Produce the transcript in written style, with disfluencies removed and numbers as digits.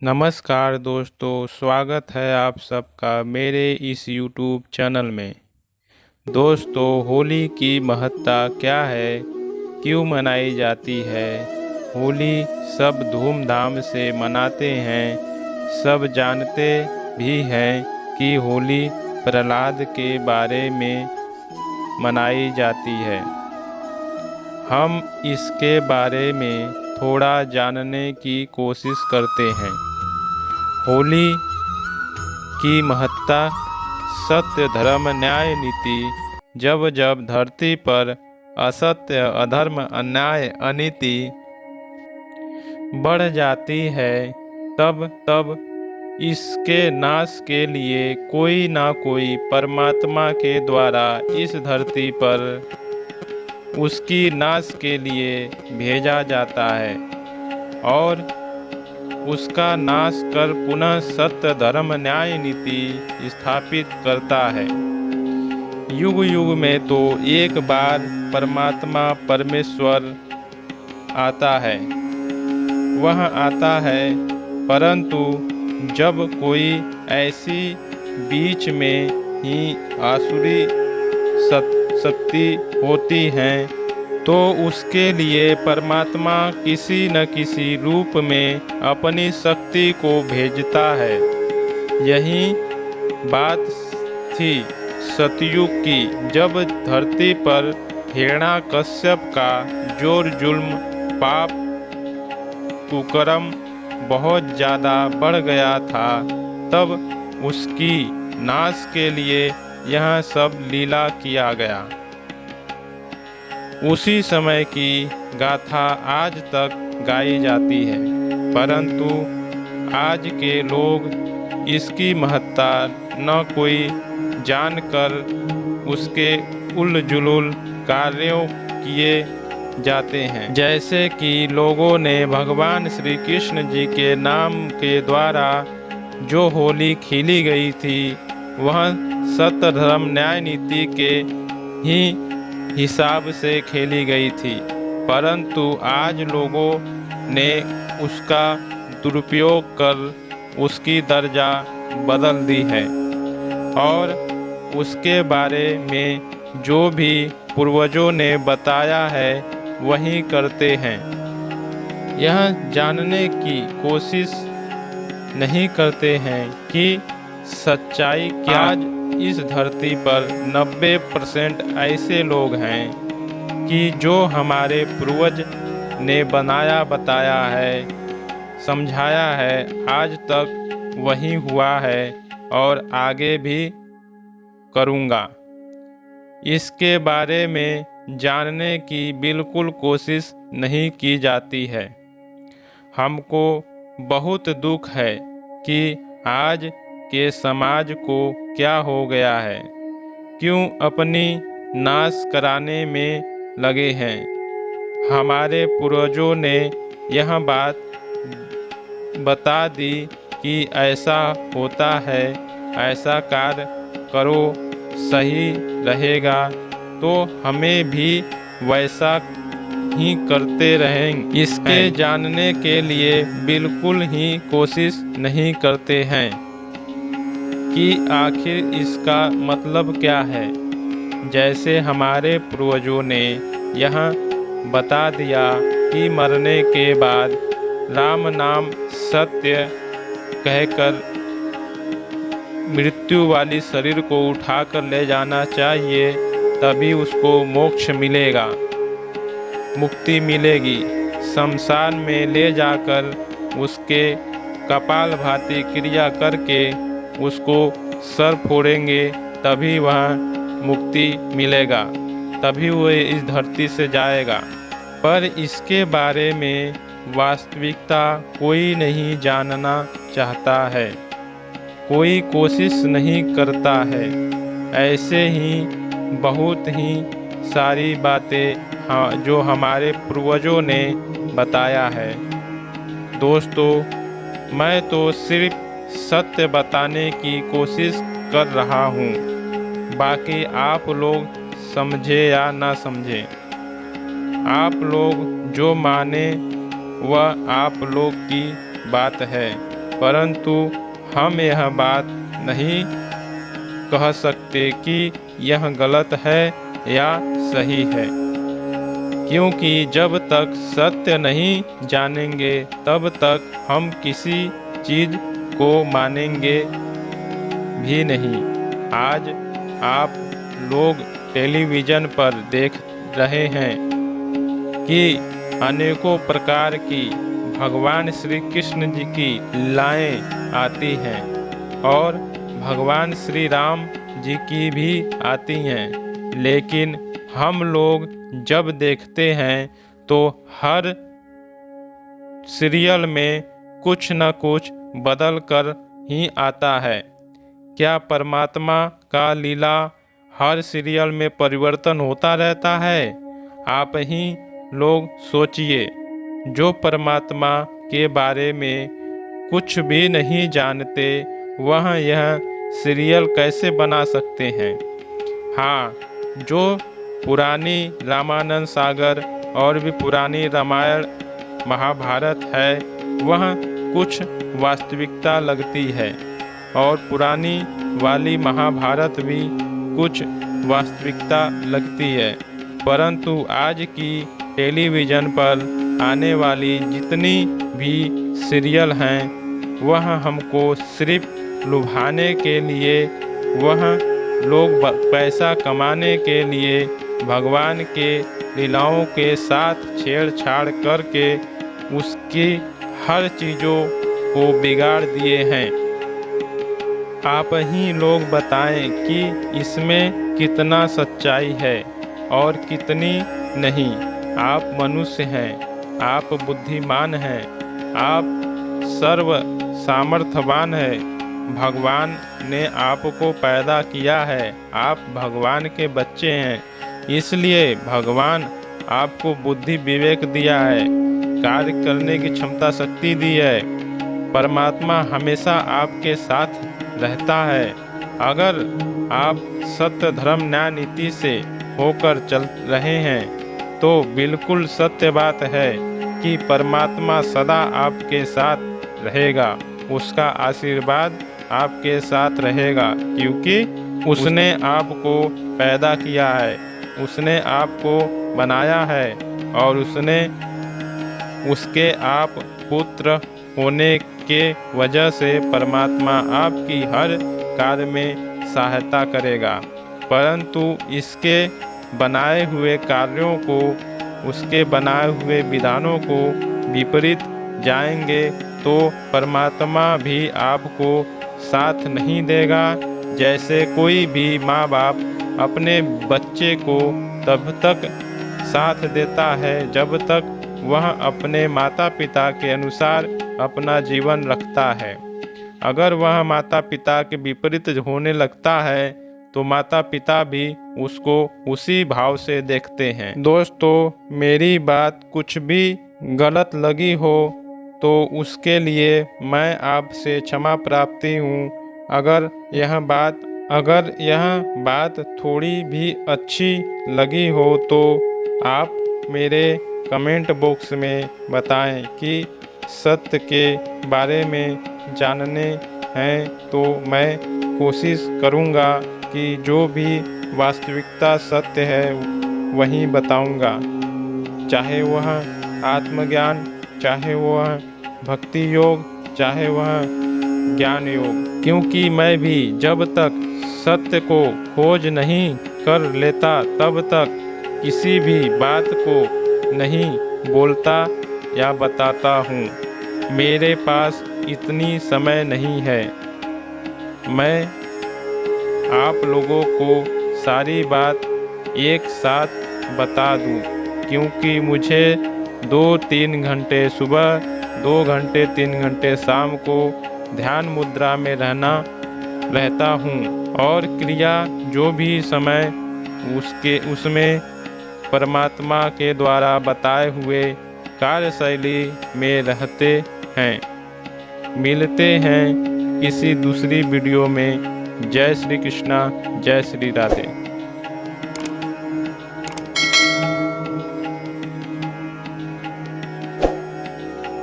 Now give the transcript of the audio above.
नमस्कार दोस्तों, स्वागत है आप सबका मेरे इस YouTube चैनल में। दोस्तों, होली की महत्ता क्या है, क्यों मनाई जाती है? होली सब धूमधाम से मनाते हैं। सब जानते भी हैं कि होली प्रहलाद के बारे में मनाई जाती है। हम इसके बारे में थोड़ा जानने की कोशिश करते हैं। होली की महत्ता सत्य, धर्म, न्याय, नीति। जब जब धरती पर असत्य, अधर्म, अन्याय, अनीति बढ़ जाती है, तब तब इसके नाश के लिए कोई ना कोई परमात्मा के द्वारा इस धरती पर उसकी नाश के लिए भेजा जाता है और उसका नाश कर पुनः सत्य, धर्म, न्याय, नीति स्थापित करता है। युग युग में तो एक बार परमात्मा परमेश्वर आता है, वह आता है, परंतु जब कोई ऐसी बीच में ही आसुरी शक्ति होती है तो उसके लिए परमात्मा किसी न किसी रूप में अपनी शक्ति को भेजता है। यही बात थी सतयुग की, जब धरती पर हिरण्याकश्यप का जोर जुल्म, पाप, कुकर्म बहुत ज़्यादा बढ़ गया था। तब उसकी नाश के लिए यह सब लीला किया गया। उसी समय की गाथा आज तक गाई जाती है, परंतु आज के लोग इसकी महत्ता न कोई जानकर उसके उल-जुलूल कार्यों किए जाते हैं। जैसे कि लोगों ने भगवान श्री कृष्ण जी के नाम के द्वारा जो होली खेली गई थी, वह सत्य, धर्म, न्याय, नीति के ही हिसाब से खेली गई थी, परंतु आज लोगों ने उसका दुरुपयोग कर उसकी दर्जा बदल दी है और उसके बारे में जो भी पूर्वजों ने बताया है वही करते हैं। यह जानने की कोशिश नहीं करते हैं कि सच्चाई क्या। आज इस धरती पर 90% ऐसे लोग हैं कि जो हमारे पूर्वज ने बनाया, बताया है, समझाया है, आज तक वही हुआ है और आगे भी करूँगा। इसके बारे में जानने की बिल्कुल कोशिश नहीं की जाती है। हमको बहुत दुख है कि आज के समाज को क्या हो गया है, क्यों अपनी नाश कराने में लगे हैं। हमारे पूर्वजों ने यह बात बता दी कि ऐसा होता है, ऐसा कार्य करो, सही रहेगा, तो हमें भी वैसा ही करते रहेंगे। इसके जानने के लिए बिल्कुल ही कोशिश नहीं करते हैं कि आखिर इसका मतलब क्या है। जैसे हमारे पूर्वजों ने यह बता दिया कि मरने के बाद राम नाम सत्य कहकर मृत्यु वाली शरीर को उठाकर ले जाना चाहिए, तभी उसको मोक्ष मिलेगा, मुक्ति मिलेगी। शमशान में ले जाकर उसके कपाल भाती क्रिया करके उसको सर फोड़ेंगे, तभी वह मुक्ति मिलेगा, तभी वह इस धरती से जाएगा। पर इसके बारे में वास्तविकता कोई नहीं जानना चाहता है, कोई कोशिश नहीं करता है। ऐसे ही बहुत ही सारी बातें जो हमारे पूर्वजों ने बताया है। दोस्तों, मैं तो सिर्फ सत्य बताने की कोशिश कर रहा हूँ, बाकी आप लोग समझे या ना समझे, आप लोग जो माने वह आप लोग की बात है। परंतु हम यह बात नहीं कह सकते कि यह गलत है या सही है, क्योंकि जब तक सत्य नहीं जानेंगे तब तक हम किसी चीज़ को मानेंगे भी नहीं। आज आप लोग टेलीविज़न पर देख रहे हैं कि अनेकों प्रकार की भगवान श्री कृष्ण जी की लीलाएं आती हैं और भगवान श्री राम जी की भी आती हैं, लेकिन हम लोग जब देखते हैं तो हर सीरियल में कुछ न कुछ बदल कर ही आता है। क्या परमात्मा का लीला हर सीरियल में परिवर्तन होता रहता है? आप ही लोग सोचिए, जो परमात्मा के बारे में कुछ भी नहीं जानते वह यह सीरियल कैसे बना सकते हैं? हाँ, जो पुरानी रामानंद सागर और भी पुरानी रामायण महाभारत है वह कुछ वास्तविकता लगती है और पुरानी वाली महाभारत भी कुछ वास्तविकता लगती है, परंतु आज की टेलीविज़न पर आने वाली जितनी भी सीरियल हैं वह हमको सिर्फ लुभाने के लिए, वह लोग पैसा कमाने के लिए भगवान के लीलाओं के साथ छेड़छाड़ करके उसकी हर चीज़ों को बिगाड़ दिए हैं। आप ही लोग बताएं कि इसमें कितना सच्चाई है और कितनी नहीं। आप मनुष्य हैं, आप बुद्धिमान हैं, आप सर्व सामर्थ्यवान हैं। भगवान ने आपको पैदा किया है, आप भगवान के बच्चे हैं, इसलिए भगवान आपको बुद्धि विवेक दिया है, कार्य करने की क्षमता शक्ति दी है। परमात्मा हमेशा आपके साथ रहता है। अगर आप सत्य धर्म न्याय नीति से होकर चल रहे हैं तो बिल्कुल सत्य बात है कि परमात्मा सदा आपके साथ रहेगा, उसका आशीर्वाद आपके साथ रहेगा, क्योंकि उसने आपको पैदा किया है, उसने आपको बनाया है और उसके आप पुत्र होने के वजह से परमात्मा आपकी हर कार्य में सहायता करेगा। परंतु इसके बनाए हुए कार्यों को, उसके बनाए हुए विधानों को विपरीत जाएंगे तो परमात्मा भी आपको साथ नहीं देगा। जैसे कोई भी माँ बाप अपने बच्चे को तब तक साथ देता है जब तक वह अपने माता पिता के अनुसार अपना जीवन रखता है। अगर वह माता पिता के विपरीत होने लगता है तो माता पिता भी उसको उसी भाव से देखते हैं। दोस्तों, मेरी बात कुछ भी गलत लगी हो तो उसके लिए मैं आपसे क्षमा प्रार्थी हूँ। अगर यह बात थोड़ी भी अच्छी लगी हो तो आप मेरे कमेंट बॉक्स में बताएं कि सत्य के बारे में जानने हैं तो मैं कोशिश करूँगा कि जो भी वास्तविकता सत्य है वही बताऊँगा, चाहे वह आत्मज्ञान, चाहे वह भक्ति योग, चाहे वह ज्ञान योग। क्योंकि मैं भी जब तक सत्य को खोज नहीं कर लेता तब तक किसी भी बात को नहीं बोलता या बताता हूँ। मेरे पास इतनी समय नहीं है मैं आप लोगों को सारी बात एक साथ बता दूँ, क्योंकि मुझे 2-3 घंटे सुबह, 2 घंटे 3 घंटे शाम को ध्यान मुद्रा में रहता हूँ और क्रिया जो भी समय उसमें परमात्मा के द्वारा बताए हुए कार्यशैली में रहते हैं। मिलते हैं किसी दूसरी वीडियो में। जय श्री कृष्णा, जय श्री राधे।